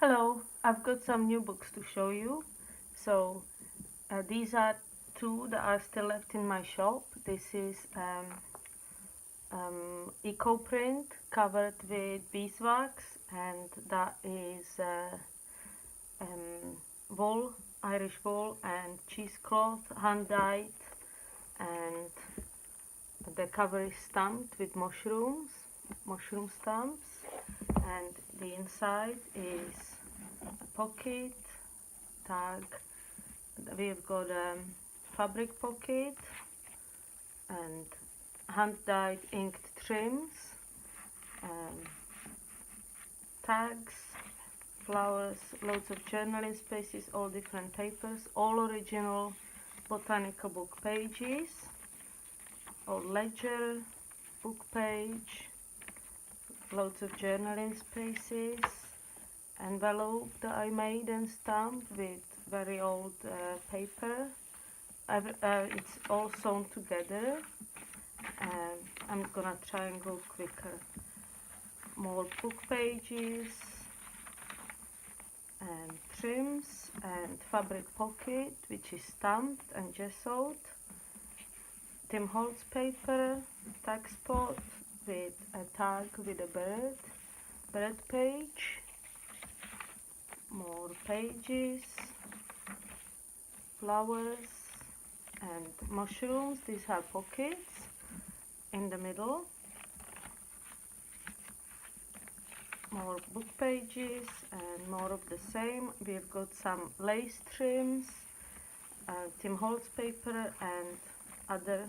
Hello, I've got some new books to show you. So these are two that are still left in my shop. This is eco print covered with beeswax, and that is wool, Irish wool and cheesecloth, hand dyed, and the cover is stamped with mushroom stamps, and the inside is a pocket, tag. We've got a fabric pocket and hand-dyed inked trims, um, tags, flowers, loads of journaling spaces, all different papers, all original botanical book pages, or ledger book page, loads of journaling spaces, envelope that I made and stamped with very old paper. It's all sewn together. I'm gonna try and go quicker. More book pages and trims and fabric pocket, which is stamped and gessoed. Tim Holtz paper, tag spot with a tag with a bird page. More pages, flowers and mushrooms. These have pockets in the middle. More book pages and more of the same. We've got some lace trims, Tim Holtz paper and other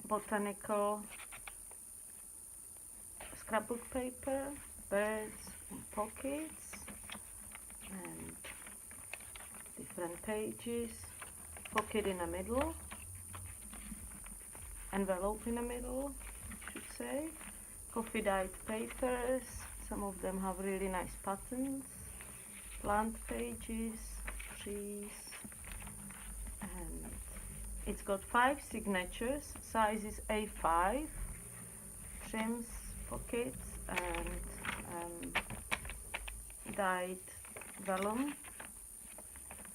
botanical scrapbook paper, birds and pockets, and different pages, pocket in the middle, envelope in the middle, I should say, coffee dyed papers, some of them have really nice patterns, plant pages, trees, and it's got 5 signatures, size is A5, trims, pockets and dyed vellum,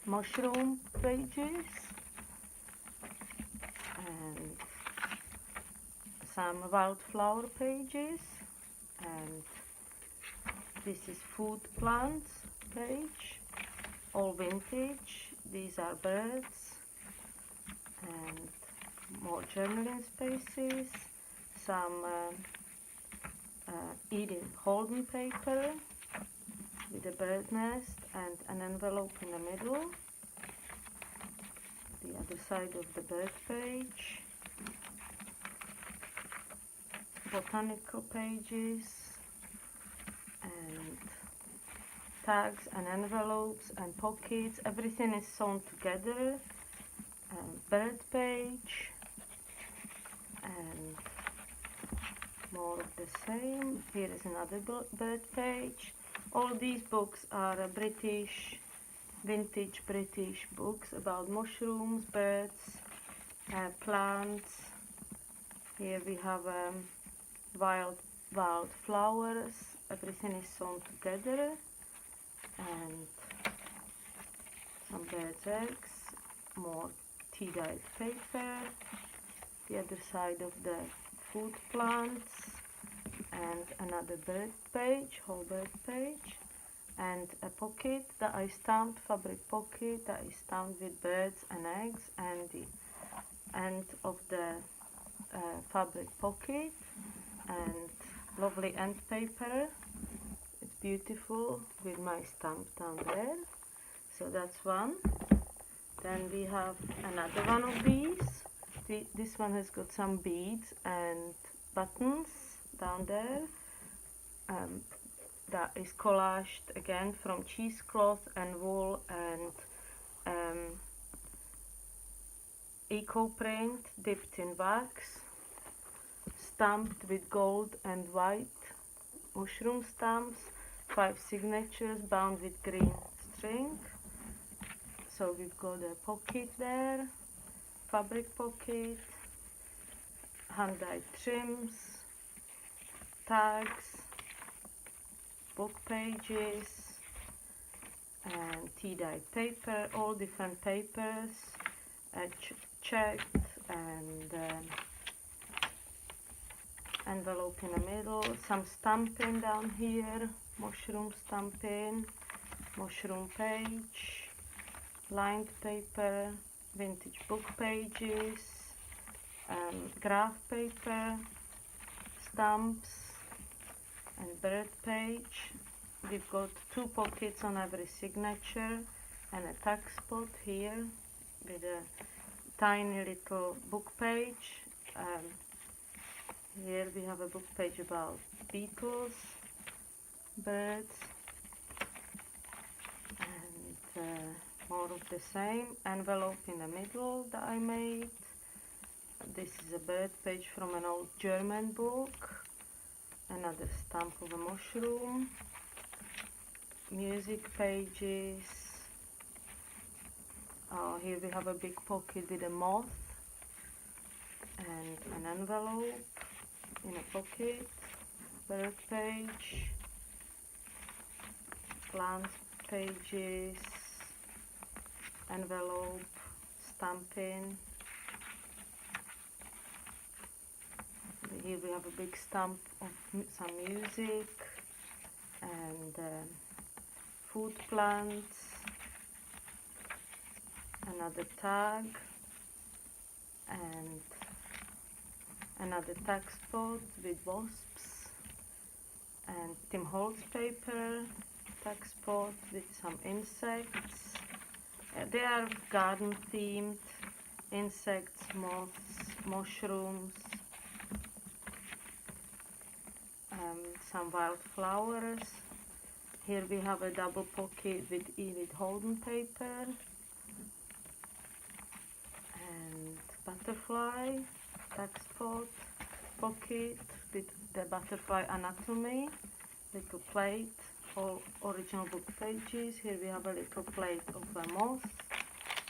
mushroom pages and some wildflower pages, and this is food plants page, all vintage. These are birds and more journaling spaces, some Edith Holden paper with a bird nest and an envelope in the middle, the other side of the bird page, botanical pages and tags and envelopes and pockets. Everything is sewn together. Bird page and more of the same. Here is another bird page. All these books are vintage British books about mushrooms, birds, plants. Here we have wild flowers. Everything is sewn together, and some bird's eggs, more tea-dyed paper, the other side of the food plants, and another bird page, whole bird page, and a pocket that I stamped, fabric pocket that is stamped with birds and eggs, and the end of the fabric pocket, and lovely end paper. It's beautiful with my stamp down there. So that's one. Then we have another one of these. This one has got some beads and buttons down there. That is collaged again from cheesecloth and wool and eco print dipped in wax, stamped with gold and white mushroom stamps, 5 signatures bound with green string. So we've got a pocket there, fabric pocket, hand-dyed trims, tags, book pages, and tea-dyed paper, all different papers, checked, and envelope in the middle, some stamping down here, mushroom stamping, mushroom page, lined paper, vintage book pages, graph paper, stamps, and bird page. We've got 2 pockets on every signature and a tag spot here with a tiny little book page. Here we have a book page about beetles, birds, and more of the same. Envelope in the middle that I made. This is a bird page from an old German book. Another stamp of a mushroom. Music pages. Here we have a big pocket with a moth and an envelope in a pocket. Bird page. Plant pages. Envelope. Stamping. Here we have a big stamp of some music and food plants, another tag, and another tag spot with wasps, and Tim Holtz paper tag spot with some insects. They are garden themed, insects, moths, mushrooms, some wildflowers. Here we have a double pocket with Edith Holden paper and butterfly tag spot pocket with the butterfly anatomy, little plate, all original book pages. Here we have a little plate of a moth,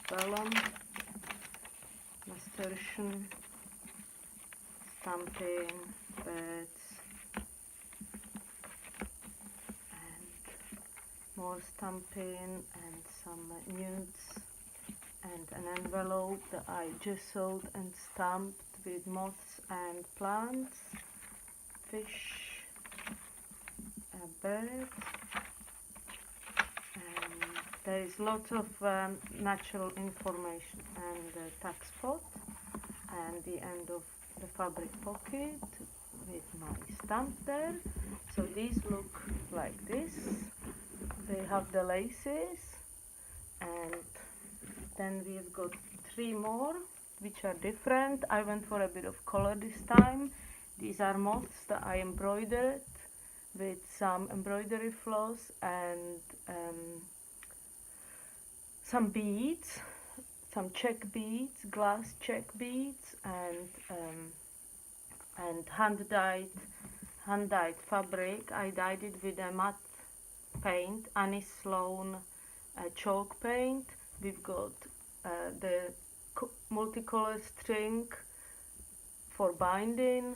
vellum, nasturtium, stamping, birds, more stamping and some nudes, and an envelope that I just sewed and stamped with moths and plants, fish, a bird, and there is lots of natural information and tag spot, and the end of the fabric pocket with my stamp there. So these look like this. They have the laces, and then we've got 3 more which are different. I went for a bit of color this time. These are moths that I embroidered with some embroidery floss and some beads, some check beads, glass check beads, and hand-dyed fabric. I dyed it with a matte paint, Annie Sloan chalk paint. We've got the multicolor string for binding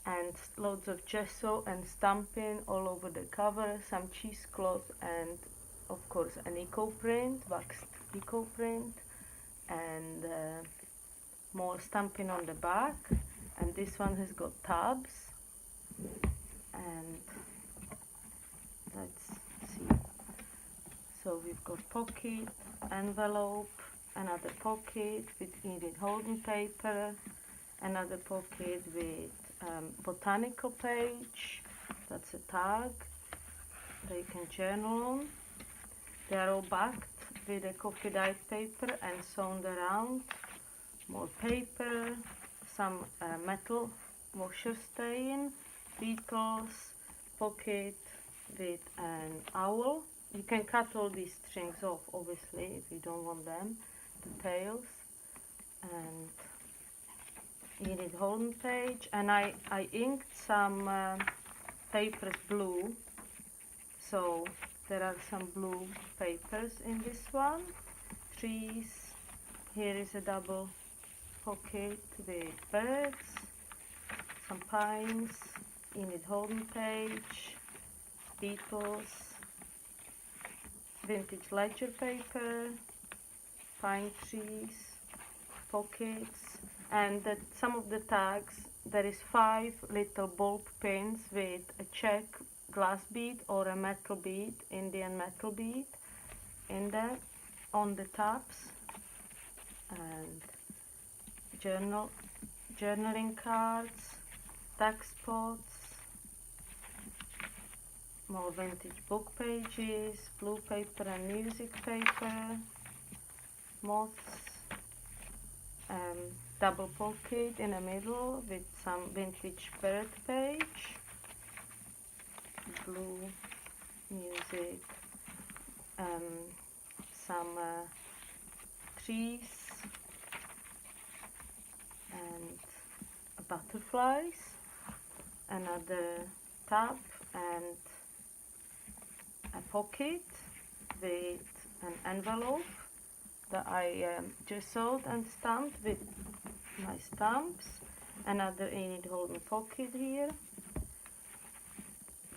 and loads of gesso and stamping all over the cover, some cheesecloth, and of course an eco print, waxed eco print, and more stamping on the back. And this one has got tabs, and let's see. So we've got pocket, envelope, another pocket with Edith Holden paper, another pocket with botanical page, that's a tag they can journal on. They are all backed with a coffee dyed paper and sewn around. More paper, some metal washer stain, beetles, pocket with an owl. You can cut all these strings off, obviously, if you don't want them, the tails, and Edith Holden page. And I inked some papers blue, so there are some blue papers in this one. Trees, here is a double pocket with birds, some pines, Edith Holden page, mosquitoes, vintage ledger paper, pine trees, pockets, and some of the tags, there is 5 little bulb pins with a check glass bead or a metal bead, Indian metal bead in there on the tabs, and journaling cards, tag spots, more vintage book pages, blue paper and music paper, moths, double pocket in the middle with some vintage bird page, blue music, some trees and butterflies, another tab and a pocket with an envelope that I chiseled and stamped with my stamps, another Enid Holden pocket here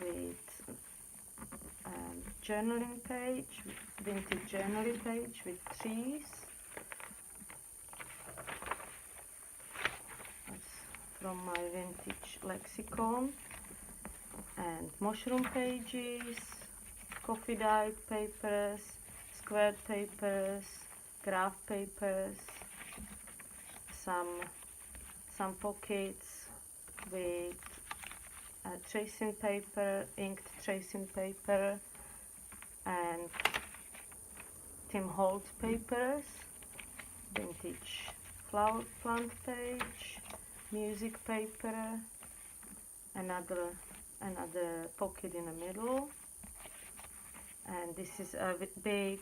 with journaling page, vintage journaling page with trees. That's from my vintage lexicon, and mushroom pages, coffee dyed papers, squared papers, graph papers, some pockets with tracing paper, inked tracing paper, and Tim Holtz papers, vintage flower plant page, music paper, another pocket in the middle, and this is a big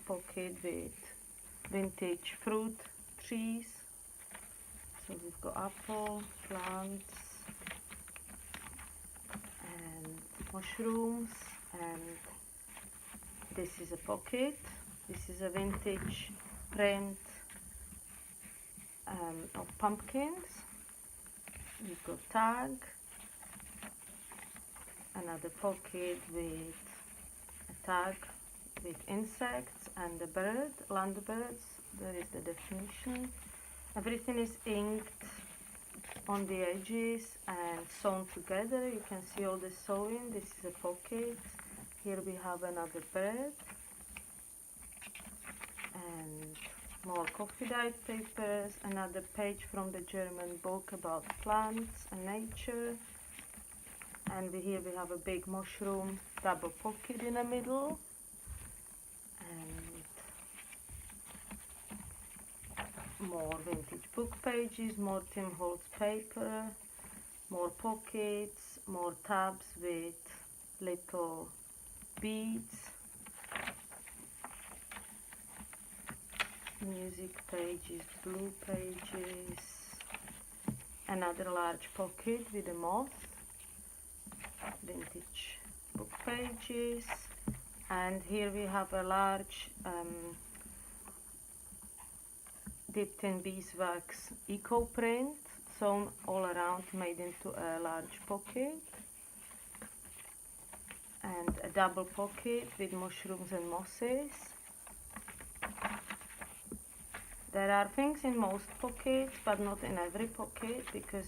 pocket with vintage fruit trees. So we've got apple, plants, and mushrooms, and this is a pocket. This is a vintage print of pumpkins. We've got tag, another pocket with a tag with insects and the bird, landbirds. There is the definition. Everything is inked on the edges and sewn together. You can see all the sewing. This is a pocket. Here we have another bird and more coffee dyed papers, another page from the German book about plants and nature, and here we have a big mushroom double pocket in the middle, and more vintage book pages, more Tim Holtz paper, more pockets, more tabs with little beads, music pages, blue pages, another large pocket with a moth, vintage book pages, and here we have a large dipped in beeswax eco print sewn all around, made into a large pocket, and a double pocket with mushrooms and mosses. There are things in most pockets, but not in every pocket, because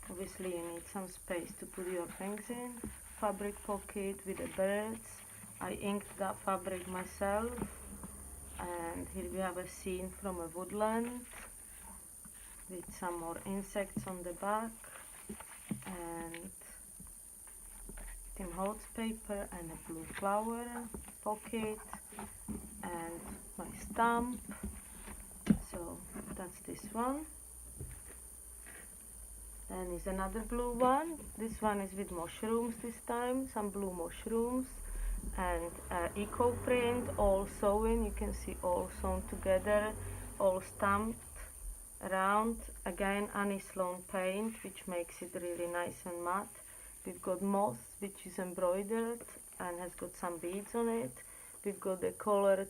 obviously you need some space to put your things in. Fabric pocket with the birds. I inked that fabric myself. And here we have a scene from a woodland with some more insects on the back, and Tim Holtz paper and a blue flower pocket, and my stamp. So that's this one. Then is another blue one. This one is with mushrooms this time, some blue mushrooms, and eco print, all sewn. You can see all sewn together, all stamped around. Again, Annie Sloan paint, which makes it really nice and matte. We've got moss, which is embroidered and has got some beads on it. We've got the colored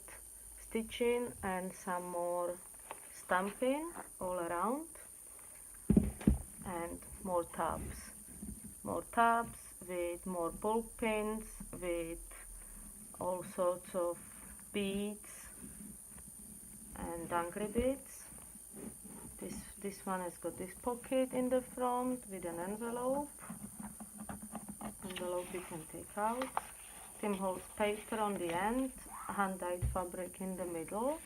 stitching and some more stamping all around, and more tabs with more ball pins, with all sorts of beads and dangly bits. This one has got this pocket in the front with an envelope. Envelope you can take out. Tim Holtz paper on the end, hand-dyed fabric in the middle.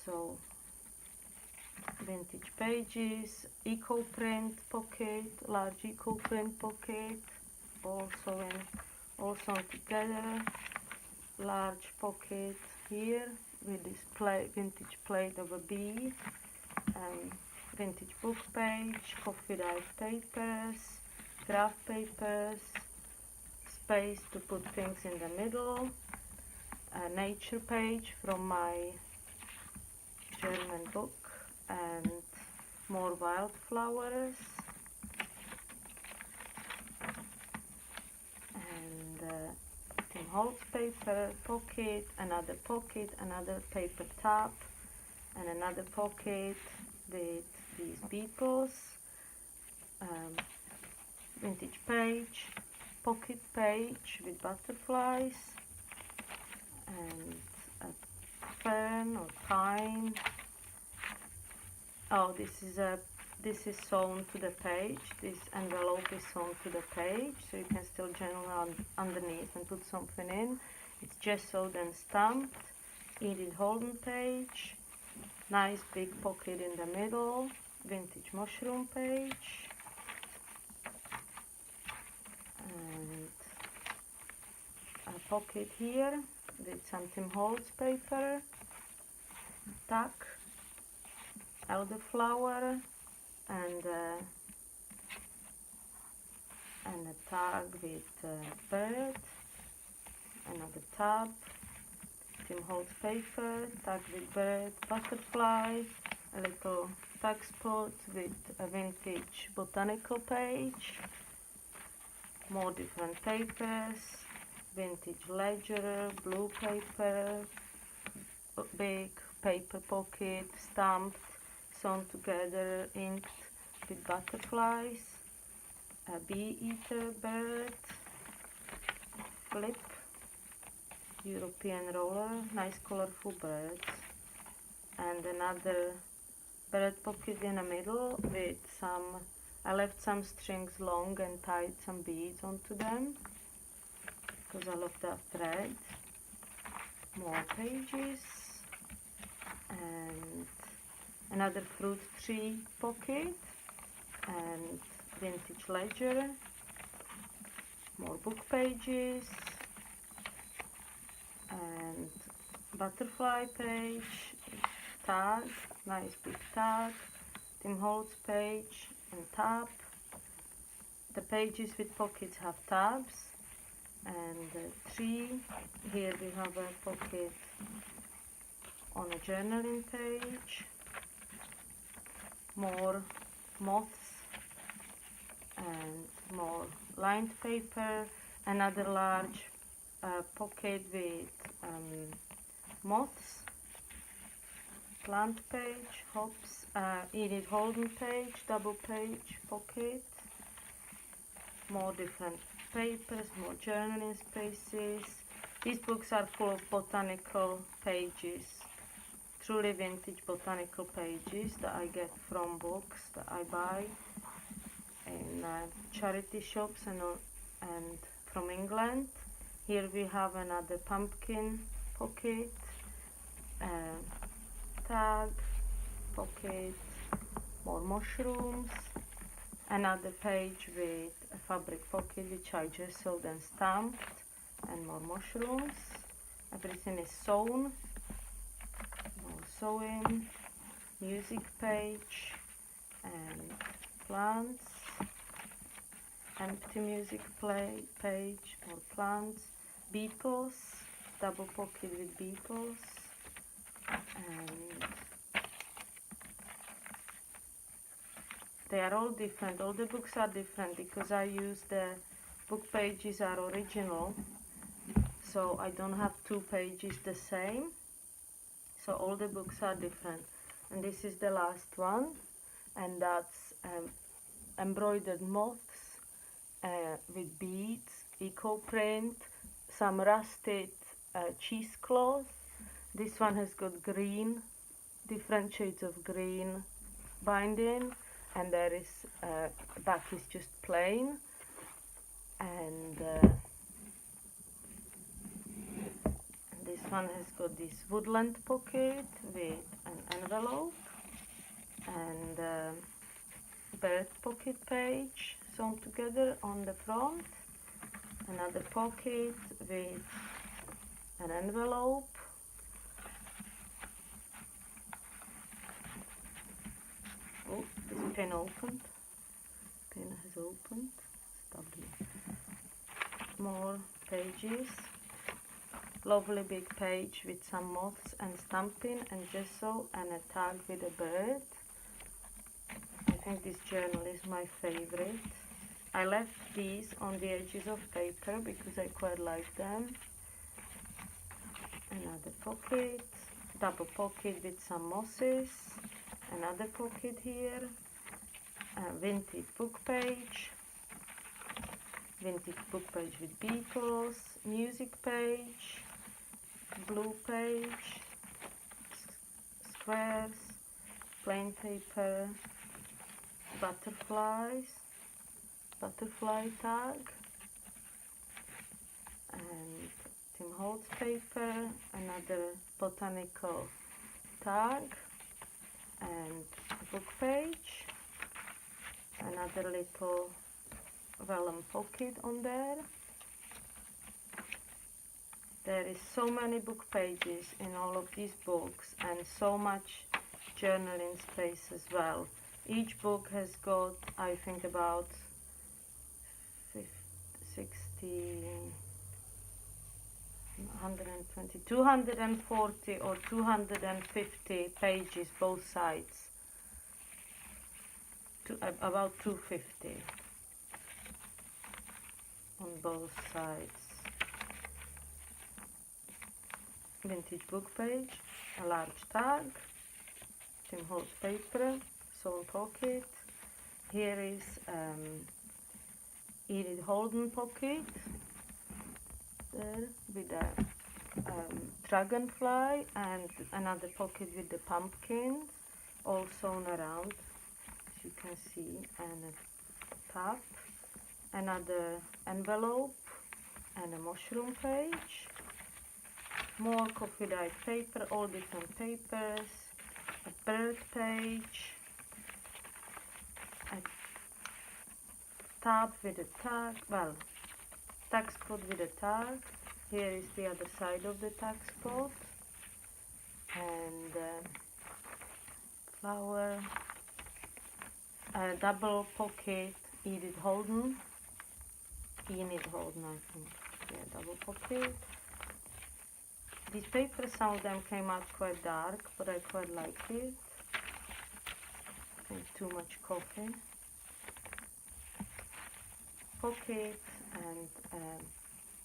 So vintage pages, eco print pocket, large eco print pocket, all sewn together. Large pocket here with this vintage plate of a bee, vintage book page, coffee dyed papers, graph papers, space to put things in the middle, a nature page from my German book, and more wildflowers, and Tim Holtz paper pocket, another paper tab, and another pocket with these beetles, vintage page, pocket page with butterflies, and a fern or pine. Oh, this is sewn to the page. This envelope is sewn to the page, so you can still journal underneath and put something in. It's gessoed and stamped. Edith Holden page. Nice big pocket in the middle. Vintage mushroom page. And a pocket here with some Tim Holtz paper. Tack. Elderflower. And a tag with bird, another tab, Tim Holtz paper, tag with bird, butterfly, a little tag spot with a vintage botanical page, more different papers, vintage ledger, blue paper, big paper pocket, stamped, sewn together, inked with butterflies, a bee eater bird, flip, European roller, nice colorful birds, and another bird pocket in the middle with I left some strings long and tied some beads onto them because I love that thread. More pages, and another fruit tree pocket, and vintage ledger, more book pages, and butterfly page, tag, nice big tag, Tim Holtz page and tab. The pages with pockets have tabs, and tree, here we have a pocket on a journaling page, more moths and more lined paper, another large pocket with moths, plant page, hops, Edith Holden page, double page pocket, more different papers, more journaling spaces. These books are full of botanical pages, truly vintage botanical pages that I get from books that I buy in charity shops and from England. Here we have another pumpkin pocket, tag, pocket, more mushrooms, another page with a fabric pocket which I just sewed and stamped, and more mushrooms. Everything is sewn, more sewing, music page, and plants, empty music page, more plants, beetles, double pocket with beetles, and they are all different. All the books are different because I use the book pages are original, so I don't have two pages the same, so all the books are different. And this is the last one, and that's embroidered moths with beads, eco print, some rusted cheesecloth. This one has got green, different shades of green binding, and there is back is just plain, and this one has got this woodland pocket with an envelope and bird pocket page sewn together on the front, another pocket with an envelope, oh, this pin opened, pin has opened, stubborn. More pages, lovely big page with some moths and stamping and gesso and a tag with a bird. I think this journal is my favorite. I left these on the edges of paper because I quite like them. Another pocket, double pocket with some mosses, another pocket here, a vintage book page with beetles, music page, blue page, squares, plain paper, butterfly tag, and Tim Holtz paper, another botanical tag, and a book page, another little vellum pocket on there. There is so many book pages in all of these books and so much journaling space as well. Each book has got, I think, about 60, 120, 240 or 250 pages both sides. About 250 on both sides. Vintage book page, a large tag, Tim Holtz paper, sewn pocket. Here is Edith Holden pocket there with a dragonfly, and another pocket with the pumpkins all sewn around, as you can see, and a tab, another envelope and a mushroom page, more coffee dyed paper, all different papers, a bird page, a tab with a tag, well, tag spot with a tag. Here is the other side of the tag spot, and flower, a double pocket Enid Holden, I think, yeah, double pocket. These papers, some of them came out quite dark, but I quite like it. I think too much coffee. Pocket and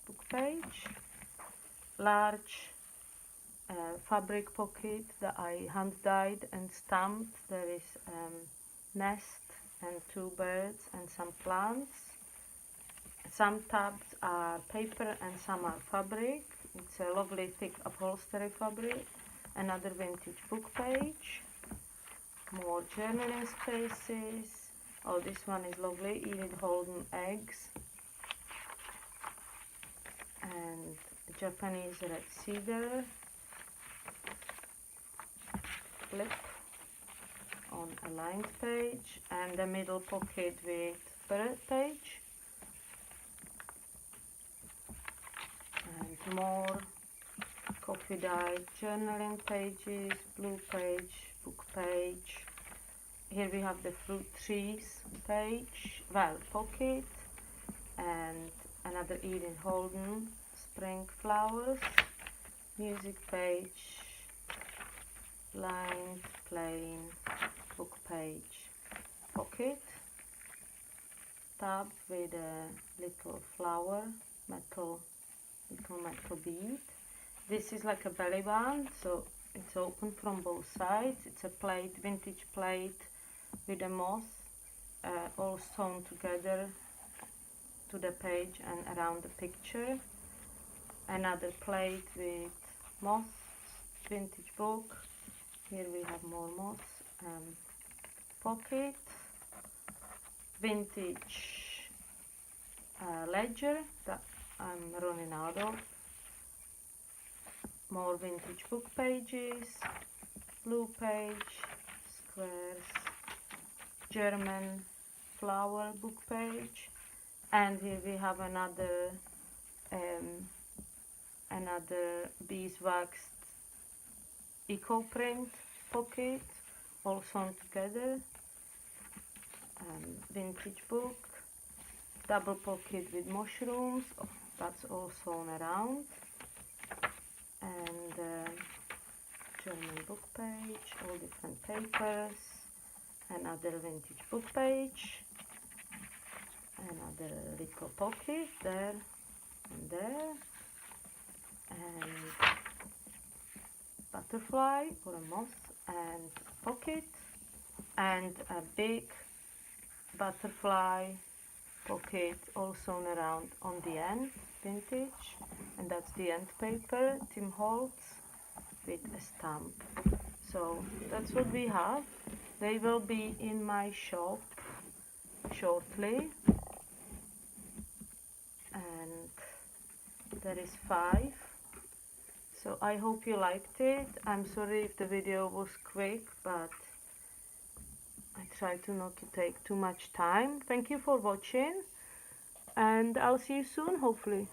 book page. Large fabric pocket that I hand dyed and stamped. There is nest and two birds and some plants. Some tabs are paper and some are fabric. It's a lovely thick upholstery fabric. Another vintage book page. More journaling spaces. Oh, this one is lovely. Enid Holden eggs. And Japanese red cedar. Flip on a lined page. And a middle pocket with bird page. And more coffee dyed journaling pages, blue page, book page. Here we have the fruit trees page, well, pocket, and another Edith Holden spring flowers, music page, lined, plain, book page, pocket, tab with a little flower, little metal bead. This is like a belly band, so it's open from both sides. It's a plate, vintage plate with a moth, all sewn together to the page and around the picture. Another plate with moths, vintage book. Here we have more moths and pocket, vintage ledger that I'm running out of, more vintage book pages, blue page, squares, German flower book page, and here we have another beeswaxed eco print pocket, all sewn together, vintage book, double pocket with mushrooms, that's all sewn around, and German book page, all different papers, another vintage book page, another little pocket there and there, and butterfly or a moth and pocket, and a big butterfly pocket all sewn around on the end, vintage, and that's the end paper, Tim Holtz, with a stamp. So that's what we have. They will be in my shop shortly, and there is 5. So I hope you liked it. I'm sorry if the video was quick, but I try to not to take too much time. Thank you for watching, and I'll see you soon, hopefully.